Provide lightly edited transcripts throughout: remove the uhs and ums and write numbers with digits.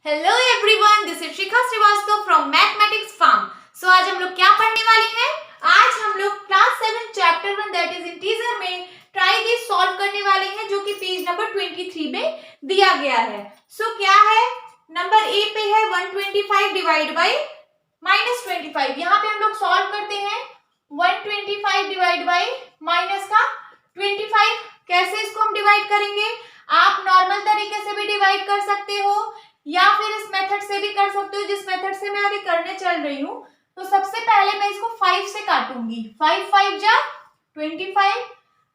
Hello everyone, this is Shikha Srivastava from mathematics farm. So आज हम लोग क्या पढ़ने वाले हैं? आज हम लोग class 7 chapter 1 that is integer में ट्राई दिस सॉल्व करने वाले हैं, जो कि पेज नंबर 23 में दिया गया है। सो क्या है? नंबर ए पे है 125 डिवाइड बाई -25। यहाँ पे हम लोग सॉल्व करते हैं 125 डिवाइड बाई माइनस का 25। कैसे इसको हम डिवाइड करेंगे? आप नॉर्मल तरीके से भी डिवाइड कर सकते हो या फिर इस मेथड से भी कर सकते हो, जिस मेथड से मैं अभी करने चल रही हूँ। तो सबसे पहले मैं इसको 5 से काटूंगी। 5 5 जा 25।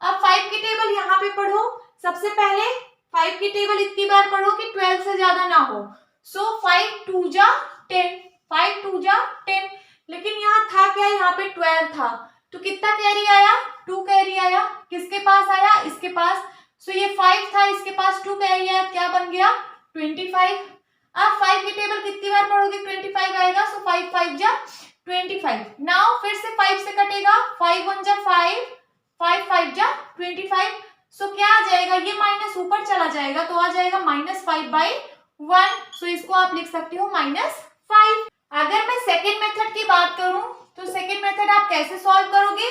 अब 5 की टेबल यहाँ पे पढ़ो। सबसे पहले 5 की टेबल इतनी बार पढ़ो कि 12 से ज्यादा ना हो। सो 5 2 जा 10, 5 2 जा 10। लेकिन यहाँ था क्या? यहाँ पे 12 था, तो कितना कैरी आया? 2 कैरी आया। किसके पास आया? इसके पास। सो ये 5 था, इसके पास 2 कैरी आया, क्या बन गया? 25। अब 5 की टेबल कितनी बार पढ़ोगे 25 आएगा। सो 5 5 जा 25। नाउ फिर से 5 से कटेगा। 5 1 जा 5, 5 5 जा 25। सो क्या आ जाएगा? ये माइनस ऊपर चला जाएगा तो आ जाएगा -5/1। सो इसको आप लिख सकते हो -5। अगर मैं सेकेंड मेथड की बात करूं तो सेकेंड मेथड आप कैसे सॉल्व करोगे?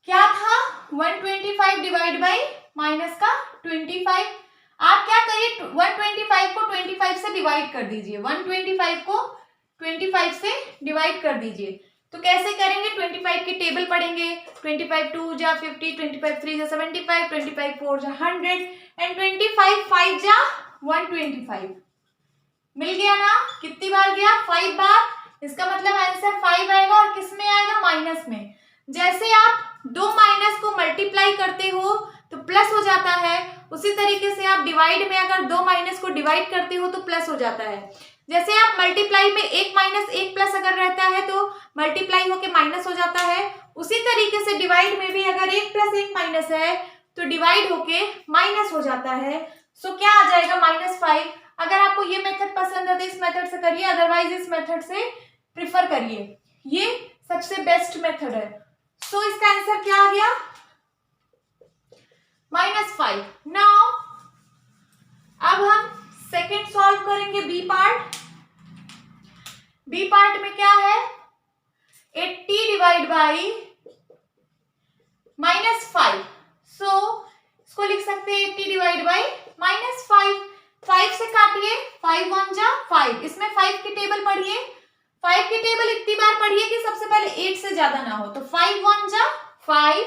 क्या था? 125 डिवाइड बाई माइनस का 25। आप क्या करिए? 125 को 25 से डिवाइड कर दीजिए। 125 को 25 से डिवाइड कर दीजिए। तो कैसे करेंगे? 25 की टेबल पढ़ेंगे। 25 2 जा 50, 25 3 जा 75, 25 4 जा 100 एंड 25 5 जा 125। मिल गया ना? कितनी बार गया? 5 बार। इसका मतलब आंसर 5 आएगा। और किस में आएगा? माइनस में। जैसे आप दो माइनस को मल्टीप्लाई करते हो तो प्लस हो जाता है, उसी तरीके से आप डिवाइड में अगर दो माइनस को डिवाइड करते हो तो प्लस हो जाता है। जैसे आप मल्टीप्लाई में एक माइनस एक प्लस अगर रहता है तो मल्टीप्लाई होके माइनस हो जाता है, उसी तरीके से डिवाइड में भी अगर एक प्लस एक माइनस है तो डिवाइड होके माइनस हो जाता है। सो क्या आ जाएगा? -5। अगर आपको ये मेथड पसंद है तो इस मेथड से करिए, अदरवाइज इस मेथड से प्रिफर करिए। ये सबसे बेस्ट मेथड है। सो इसका आंसर क्या आ गया? -5। नाउ अब हम सेकेंड सॉल्व करेंगे बी पार्ट। बी पार्ट में क्या है? 80 डिवाइड बाई -5। सो इसको लिख सकते हैं 80 डिवाइड बाई -5। 5 से काटिए। 5 1 जा 5। इसमें 5 की टेबल पढ़िए। 5 की टेबल इतनी बार पढ़िए कि सबसे पहले 8 से ज्यादा ना हो। तो 5 1 जा 5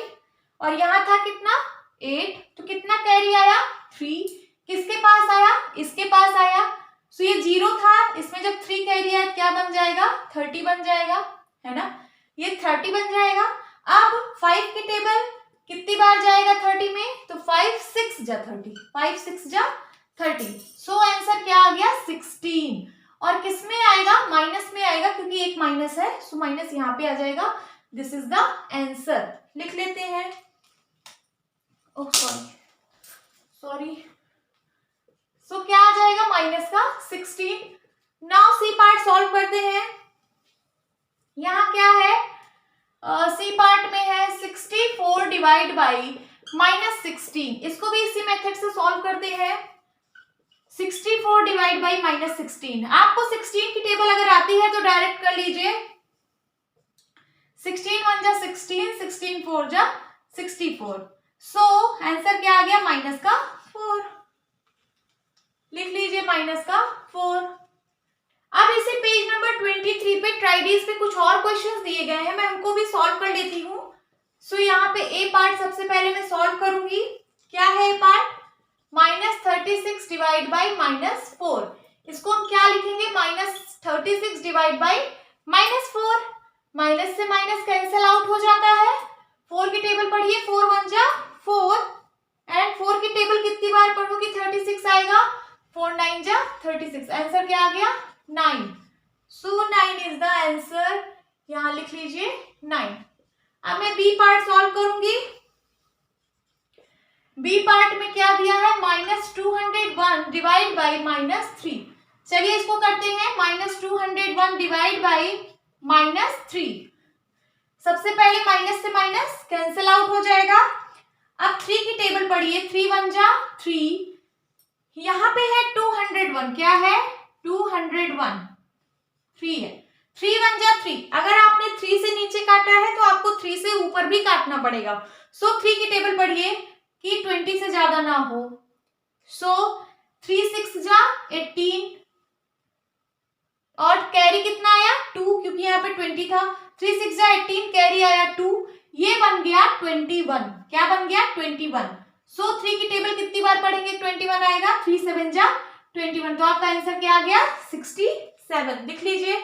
और यहां था कितना? 8। तो कितना कैरी आया? 3। किसके पास आया? इसके पास आया। सो ये 0 था, इसमें जब 3 कैरी आया क्या बन जाएगा? 30 बन जाएगा, है ना? ये 30 बन जाएगा। अब 5 की टेबल कितनी बार जाएगा 30 में? तो 5 6 जा 30, 5 6 जा 30। सो आंसर क्या आ गया? 16। और किस में आएगा? माइनस में आएगा, क्योंकि एक माइनस है। सो माइनस यहाँ पे आ जाएगा। This is the answer. लिख लेते हैं। Oh sorry. सो क्या आ जाएगा? माइनस का 16। नाउ सी पार्ट सॉल्व करते हैं। यहाँ क्या है? सी पार्ट में है 64 डिवाइड बाई -16। इसको भी इसी मेथड से सॉल्व करते हैं। 64 डिवाइड बाई -16। आपको 16 की टेबल अगर आती है तो डायरेक्ट कर लीजिए। 16 1 जा 16, 16 4 जा 64। सो आंसर क्या आ गया? -4। लिख लीजिए -4। अब इसे पेज नंबर 23 पे ट्राइडीज पे कुछ और क्वेश्चंस दिए गए हैं, मैं उनको भी सॉल्व कर लेती हूँ। सो यहाँ पे ए पार्ट सबसे पहले मैं सॉल्व करूंगी। क्या है ए पार्ट? -36 divide by -4। इसको हम क्या लिखेंगे? -36 डिवाइड बाई -4। माइनस से माइनस कैंसिल आउट हो जाता है। 4 की टेबल पढ़िए। 4 1 जा 4 एंड 4 की टेबल कितनी बार पढ़ोगी? 36 आएगा। 4 9 जा 36। आंसर क्या आ गया? 9। सो 9 इज द आंसर। यहां लिख लीजिए 9। अब मैं बी पार्ट सॉल्व करूंगी। बी पार्ट में क्या दिया है? -201 डिवाइड बाई -3। चलिए इसको करते हैं। -201 डिवाइड बाई -3। सबसे पहले माइनस से माइनस कैंसिल आउट हो जाएगा। अब 3 की टेबल पढ़िए। 3 1 जा 3। यहाँ पे है 201। क्या है? 201 3 है। 3 1 जा 3, अगर आपने 3 से नीचे काटा है तो आपको 3 से ऊपर भी काटना पड़ेगा। सो 3 की टेबल पढ़िए कि 20 से ज्यादा ना हो। सो 3 6 जा 18 और कैरी कितना आया 2, क्योंकि यहाँ पे 20 था। 3 6 जा 18, कैरी आया 2, ये बन गया 21। क्या बन गया 21। सो 3 की टेबल कितनी बार पढ़ेंगे 21 आएगा। 3 7 जा 21, तो आपका आंसर क्या आ गया 67। लिख लीजिए,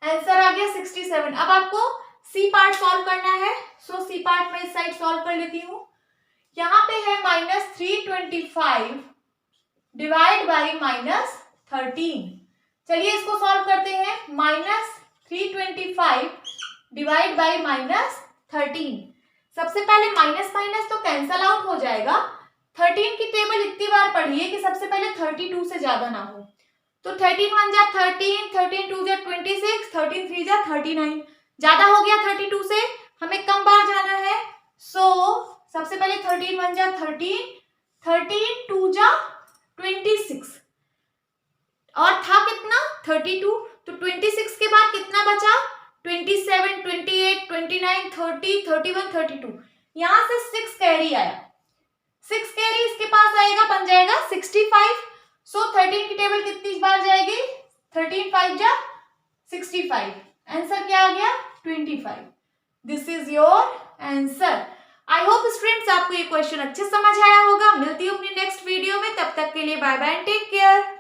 आंसर आ गया 67। अब आपको सी पार्ट सॉल्व करना है। सो सी पार्ट में इस साइड सॉल्व कर लेती हूँ। यहाँ पे है -325 डिवाइड बाई -13। चलिए इसको सॉल्व करते हैं। -325 डिवाइड बाई -13। सबसे पहले माइनस माइनस तो कैंसल आउट हो जाएगा। 13 की टेबल इतनी बार पढ़िए कि सबसे पहले 32 से ज्यादा ना हो। तो 13 1 जा 13, 13 2 जा 26, 13 3 जा 39, ज्यादा हो गया 32 से, हमें कम बार जाना है। सो सबसे पहले 13 1 जा 13, 13 2 जा 26 और था कितना 32, तो 26 के बाद कितना बचा 27 28 29 30 31 32, यहां से 6 कैरी आया। 6 कैरी इसके पास आएगा, बन जाएगा 65। सो 13 की टेबल कितनी बार जाएगी 13 5 जा 65, आंसर क्या आ गया 25। This is your answer. I hope students आपको ये क्वेश्चन अच्छे समझ आया होगा। मिलती हूँ अपनी नेक्स्ट वीडियो में, तब तक के लिए bye bye and take care.